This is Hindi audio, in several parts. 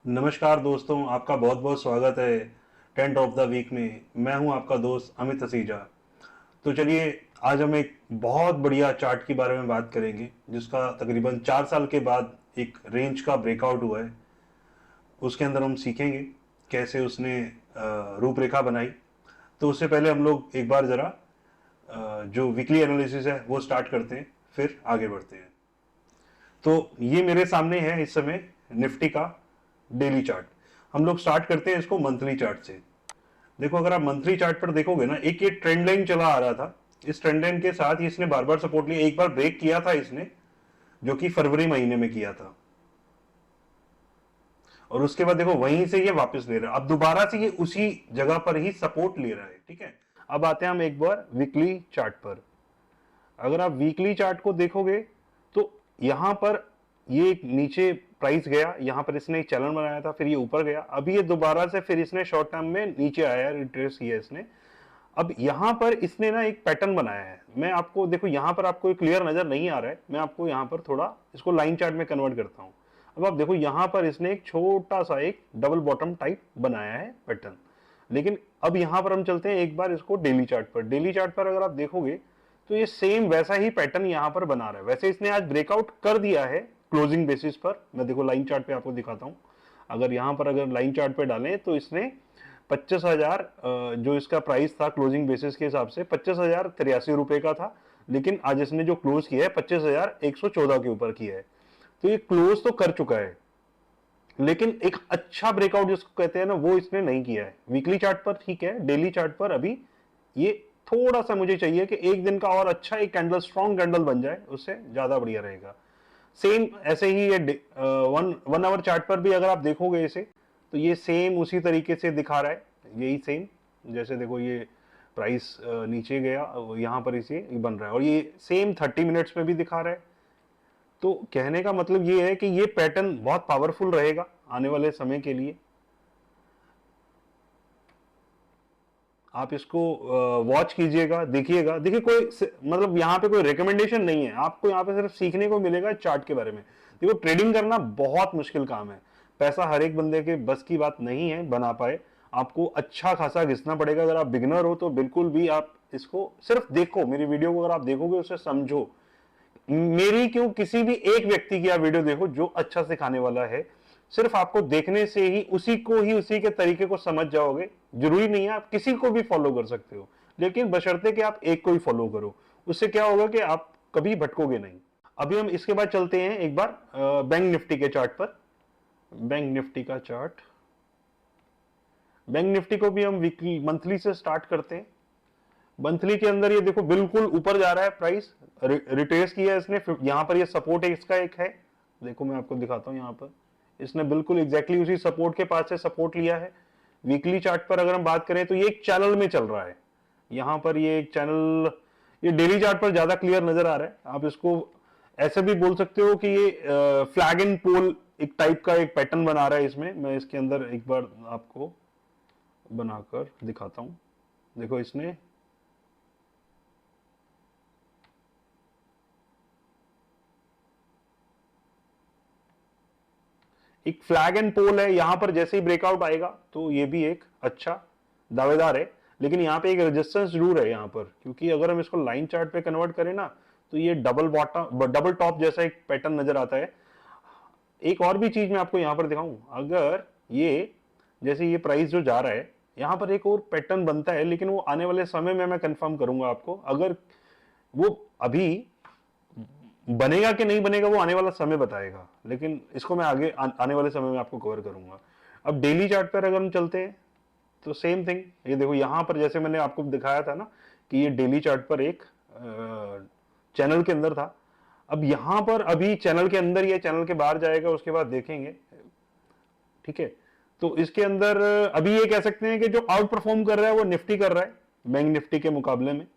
नमस्कार दोस्तों, आपका बहुत बहुत स्वागत है टेंट ऑफ द वीक में। मैं हूं आपका दोस्त अमित हसीजा। तो चलिए, आज हम एक बहुत बढ़िया चार्ट के बारे में बात करेंगे जिसका तकरीबन 4 साल के बाद एक रेंज का ब्रेकआउट हुआ है। उसके अंदर हम सीखेंगे कैसे उसने रूपरेखा बनाई। तो उससे पहले हम लोग एक बार ज़रा जो वीकली एनालिसिस है वो स्टार्ट करते हैं, फिर आगे बढ़ते हैं। तो ये मेरे सामने है इस समय निफ्टी का डेली चार्ट। हम लोग स्टार्ट करते हैं इसको मंथली चार्ट से। देखो, अगर आप मंथली चार्ट पर देखोगे ना, एक ये ट्रेंड लाइन चला आ रहा था। इस ट्रेंड लाइन के साथ ही इसने बार बार सपोर्ट लिया, एक बार ब्रेक किया था इसने, जो कि फरवरी महीने में किया था। और उसके बाद देखो वहीं से ये वापस ले रहा है, अब दोबारा से ये उसी जगह पर ही सपोर्ट ले रहा है। ठीक है, अब आते हैं हम एक बार वीकली चार्ट पर। अगर आप वीकली चार्ट को देखोगे तो यहां पर ये एक नीचे प्राइस गया, यहां पर इसने एक चैनल बनाया था, फिर ये ऊपर गया, अभी ये दोबारा से फिर इसने शॉर्ट टर्म में नीचे आया, रिट्रेस किया इसने। अब यहां पर इसने ना एक पैटर्न बनाया है। मैं आपको देखो, यहां पर आपको क्लियर नजर नहीं आ रहा है, मैं आपको यहां पर थोड़ा इसको लाइन चार्ट में कन्वर्ट करता हूं। अब आप देखो, यहां पर इसने एक छोटा सा एक डबल बॉटम टाइप बनाया है पैटर्न। लेकिन अब यहां पर हम चलते हैं एक बार इसको डेली चार्ट पर। डेली चार्ट पर अगर आप देखोगे तो ये सेम वैसा ही पैटर्न यहां पर बना रहा है। वैसे इसने आज ब्रेकआउट कर दिया है क्लोजिंग बेसिस पर। मैं देखो लाइन चार्ट पे आपको दिखाता हूं। अगर यहां पर अगर लाइन चार्ट पे डालें तो इसने 25,000 जो इसका प्राइस था क्लोजिंग बेसिस के हिसाब से 25,083 रुपए का था। लेकिन आज इसने जो क्लोज किया है 25,114 के ऊपर किया है। तो ये क्लोज तो कर चुका है, लेकिन एक अच्छा ब्रेकआउट जिसको कहते हैं ना, वो इसने नहीं किया है। वीकली चार्ट पर ठीक है, डेली चार्ट पर अभी ये थोड़ा सा मुझे चाहिए कि एक दिन का और अच्छा एक कैंडल, स्ट्रॉन्ग कैंडल बन जाए, उससे ज्यादा बढ़िया रहेगा। सेम ऐसे ही ये वन आवर चार्ट पर भी अगर आप देखोगे इसे, तो ये सेम उसी तरीके से दिखा रहा है, यही सेम। जैसे देखो, ये प्राइस नीचे गया, यहां पर इसे बन रहा है, और ये सेम 30 मिनट्स में भी दिखा रहा है। तो कहने का मतलब ये है कि ये पैटर्न बहुत पावरफुल रहेगा आने वाले समय के लिए। आप इसको वॉच कीजिएगा, देखिएगा। देखिए, कोई मतलब यहाँ पे कोई रिकमेंडेशन नहीं है, आपको यहाँ पे सिर्फ सीखने को मिलेगा चार्ट के बारे में। देखो, ट्रेडिंग करना बहुत मुश्किल काम है। पैसा हर एक बंदे के बस की बात नहीं है बना पाए। आपको अच्छा खासा घिसना पड़ेगा। अगर आप बिगनर हो तो बिल्कुल भी आप इसको सिर्फ देखो, मेरी वीडियो को अगर आप देखोगे, उसे समझो। मेरी क्यों, किसी भी एक व्यक्ति की आप वीडियो देखो जो अच्छा सिखाने वाला है। सिर्फ आपको देखने से ही उसी को ही उसी के तरीके को समझ जाओगे। जरूरी नहीं है आप किसी को भी फॉलो कर सकते हो, लेकिन बशर्ते कि आप एक को ही फॉलो करो। उससे क्या होगा कि आप कभी भटकोगे नहीं। अभी हम इसके बाद चलते हैं एक बार बैंक निफ्टी के चार्ट पर। बैंक निफ्टी का चार्ट, बैंक निफ्टी को भी हम वीकली मंथली से स्टार्ट करते हैं। मंथली के अंदर ये देखो बिल्कुल ऊपर जा रहा है प्राइस, रिट्रेस किया है इसने। यहां पर ये सपोर्ट है इसका एक है, देखो मैं आपको दिखाता हूं। यहां पर इसने बिल्कुल एग्जैक्टली उसी सपोर्ट के पास से सपोर्ट लिया है। वीकली चार्ट पर अगर हम बात करें तो ये एक चैनल में चल रहा है। यहां पर ये एक चैनल, ये डेली चार्ट पर ज्यादा क्लियर नजर आ रहा है। आप इसको ऐसे भी बोल सकते हो कि ये फ्लैग एंड पोल एक टाइप का एक पैटर्न बना रहा है इसमें। मैं इसके अंदर एक बार आपको बनाकर दिखाता हूं। देखो, इसने एक फ्लैग एंड पोल है। यहां पर जैसे ही ब्रेकआउट आएगा तो ये भी एक अच्छा दावेदार है। लेकिन यहां पे एक रेजिस्टेंस जरूर है यहां पर, क्योंकि अगर हम इसको लाइन चार्ट पे कन्वर्ट करें ना, तो ये डबल बॉटम, डबल टॉप जैसा एक पैटर्न नजर आता है। एक और भी चीज मैं आपको यहां पर दिखाऊं, अगर ये जैसे ये प्राइस जो जा रहा है, यहां पर एक और पैटर्न बनता है, लेकिन वो आने वाले समय में मैं कंफर्म करूंगा आपको। अगर वो अभी बनेगा कि नहीं बनेगा वो आने वाला समय बताएगा, लेकिन इसको मैं आगे आने वाले समय में आपको कवर करूंगा। अब डेली चार्ट पर अगर हम चलते हैं तो सेम थिंग। ये देखो, यहां पर जैसे मैंने आपको दिखाया था ना कि ये डेली चार्ट पर एक चैनल के अंदर था। अब यहां पर अभी चैनल के अंदर या चैनल के बाहर जाएगा, उसके बाद देखेंगे। ठीक है, तो इसके अंदर अभी ये कह सकते हैं कि जो आउट परफॉर्म कर रहा है वो निफ्टी कर रहा है बैंक निफ्टी के मुकाबले में।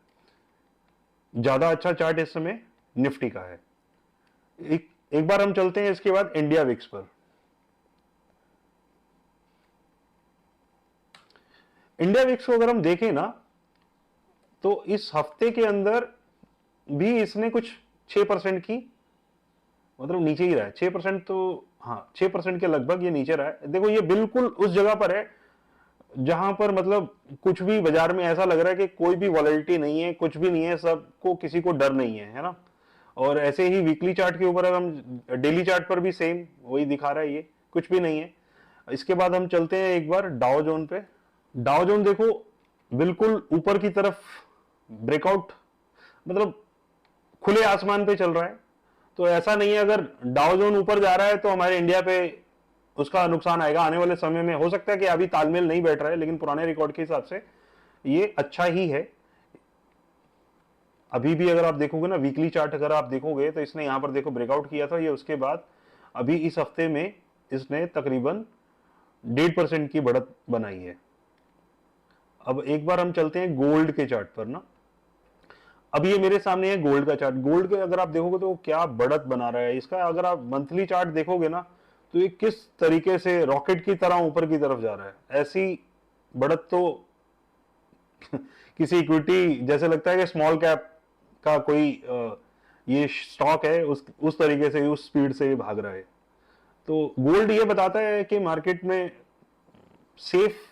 ज्यादा अच्छा चार्ट इस समय निफ्टी का है। एक बार हम चलते हैं इसके बाद इंडिया विक्स पर। इंडिया विक्स को अगर हम देखें ना, तो इस हफ्ते के अंदर भी इसने कुछ 6% की, मतलब नीचे ही रहा है 6%। तो हाँ 6% के लगभग ये नीचे रहा है। देखो ये बिल्कुल उस जगह पर है जहां पर मतलब कुछ भी बाजार में ऐसा लग रहा है कि कोई भी वॉलेटिलिटी नहीं है, कुछ भी नहीं है, सबको किसी को डर नहीं है ना। और ऐसे ही वीकली चार्ट के ऊपर अगर हम डेली चार्ट पर भी सेम वही दिखा रहा है, ये कुछ भी नहीं है। इसके बाद हम चलते हैं एक बार डाउ जोन पे। डाउ जोन देखो बिल्कुल ऊपर की तरफ ब्रेकआउट, मतलब खुले आसमान पे चल रहा है। तो ऐसा नहीं है अगर डाउ जोन ऊपर जा रहा है तो हमारे इंडिया पे उसका नुकसान आएगा आने वाले समय में। हो सकता है कि अभी तालमेल नहीं बैठ रहा है, लेकिन पुराने रिकॉर्ड के हिसाब से ये अच्छा ही है। अभी भी अगर आप देखोगे ना वीकली चार्ट अगर आप देखोगे तो इसने यहां पर देखो ब्रेकआउट किया था ये, उसके बाद अभी इस हफ्ते में इसने तकरीबन 1.5% की बढ़त बनाई है। अब एक बार हम चलते हैं गोल्ड के चार्ट पर ना। अब ये मेरे सामने है गोल्ड का चार्ट। गोल्ड के अगर आप देखोगे तो क्या बढ़त बना रहा है इसका। अगर आप मंथली चार्ट देखोगे ना तो ये किस तरीके से रॉकेट की तरह ऊपर की तरफ जा रहा है। ऐसी बढ़त तो किसी इक्विटी जैसे लगता है कि स्मॉल कैप का कोई ये स्टॉक है उस तरीके से उस स्पीड से ये भाग रहा है। तो गोल्ड ये बताता है कि मार्केट में सेफ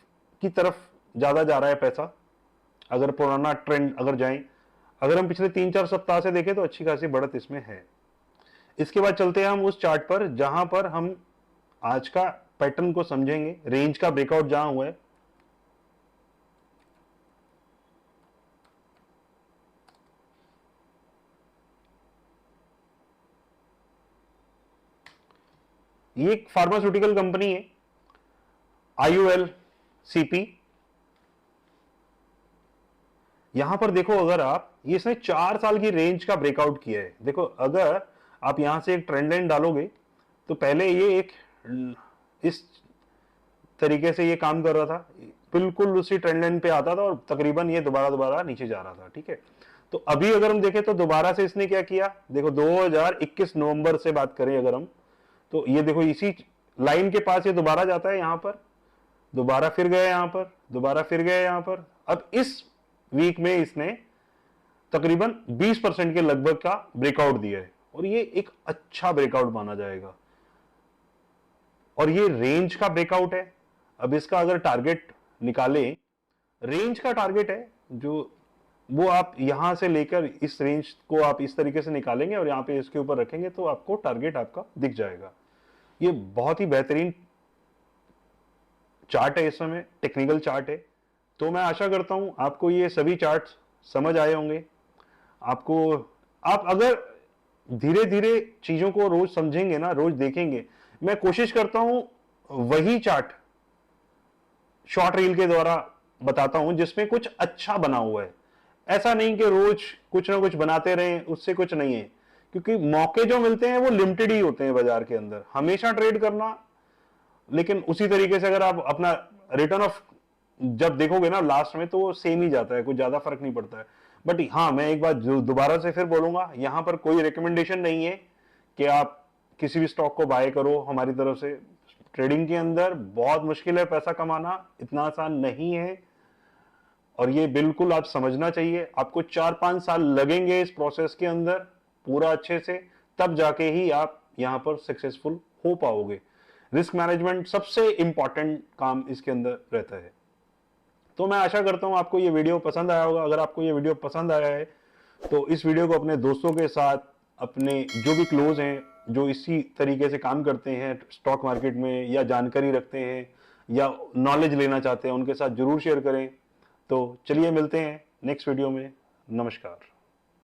की तरफ ज्यादा जा रहा है पैसा। अगर पुराना ट्रेंड अगर जाएं, अगर हम पिछले 3-4 सप्ताह से देखें तो अच्छी खासी बढ़त इसमें है। इसके बाद चलते हैं हम उस चार्ट पर जहां पर हम आज का पैटर्न को समझेंगे। रेंज का ब्रेकआउट जहां हुआ है, ये एक फार्मास्यूटिकल कंपनी है IUL CP। यहां पर देखो अगर आप ये इसने 4 साल की रेंज का ब्रेकआउट किया है। देखो अगर आप यहां से एक ट्रेंड लाइन डालोगे तो पहले ये एक इस तरीके से ये काम कर रहा था, बिल्कुल उसी ट्रेंड लाइन पे आता था और तकरीबन ये दोबारा नीचे जा रहा था। ठीक है, तो अभी अगर हम देखें तो दोबारा से इसने क्या किया, देखो 2021 नवंबर से बात करें अगर हम, तो ये देखो इसी लाइन के पास ये दोबारा जाता है, यहां पर दोबारा फिर गया, यहां पर दोबारा फिर गया, यहां पर। अब इस वीक में इसने तकरीबन 20% के लगभग का ब्रेकआउट दिया है और ये एक अच्छा ब्रेकआउट माना जाएगा और ये रेंज का ब्रेकआउट है। अब इसका अगर टारगेट निकालें, रेंज का टारगेट है जो वो आप यहां से लेकर इस रेंज को आप इस तरीके से निकालेंगे और यहां पे इसके ऊपर रखेंगे तो आपको टारगेट आपका दिख जाएगा। ये बहुत ही बेहतरीन चार्ट है, इस समय टेक्निकल चार्ट है। तो मैं आशा करता हूं आपको ये सभी चार्ट समझ आए होंगे। आपको आप अगर धीरे धीरे चीजों को रोज समझेंगे ना, रोज देखेंगे, मैं कोशिश करता हूं वही चार्ट शॉर्ट रील के द्वारा बताता हूं जिसमें कुछ अच्छा बना हुआ है। ऐसा नहीं कि रोज कुछ ना कुछ बनाते रहें, उससे कुछ नहीं है, क्योंकि मौके जो मिलते हैं वो लिमिटेड ही होते हैं बाजार के अंदर। हमेशा ट्रेड करना, लेकिन उसी तरीके से अगर आप अपना रिटर्न ऑफ जब देखोगे ना लास्ट में तो वो सेम ही जाता है, कुछ ज्यादा फर्क नहीं पड़ता है। बट हाँ, मैं एक बात दोबारा से फिर बोलूंगा, यहां पर कोई रिकमेंडेशन नहीं है कि आप किसी भी स्टॉक को बाय करो हमारी तरफ से। ट्रेडिंग के अंदर बहुत मुश्किल है, पैसा कमाना इतना आसान नहीं है और ये बिल्कुल आप समझना चाहिए। आपको 4-5 साल लगेंगे इस प्रोसेस के अंदर पूरा अच्छे से, तब जाके ही आप यहां पर सक्सेसफुल हो पाओगे। रिस्क मैनेजमेंट सबसे इंपॉर्टेंट काम इसके अंदर रहता है। तो मैं आशा करता हूं आपको ये वीडियो पसंद आया होगा। अगर आपको ये वीडियो पसंद आया है तो इस वीडियो को अपने दोस्तों के साथ, अपने जो भी क्लोज हैं, जो इसी तरीके से काम करते हैं स्टॉक मार्केट में या जानकारी रखते हैं या नॉलेज लेना चाहते हैं, उनके साथ जरूर शेयर करें। तो चलिए मिलते हैं नेक्स्ट वीडियो में। नमस्कार।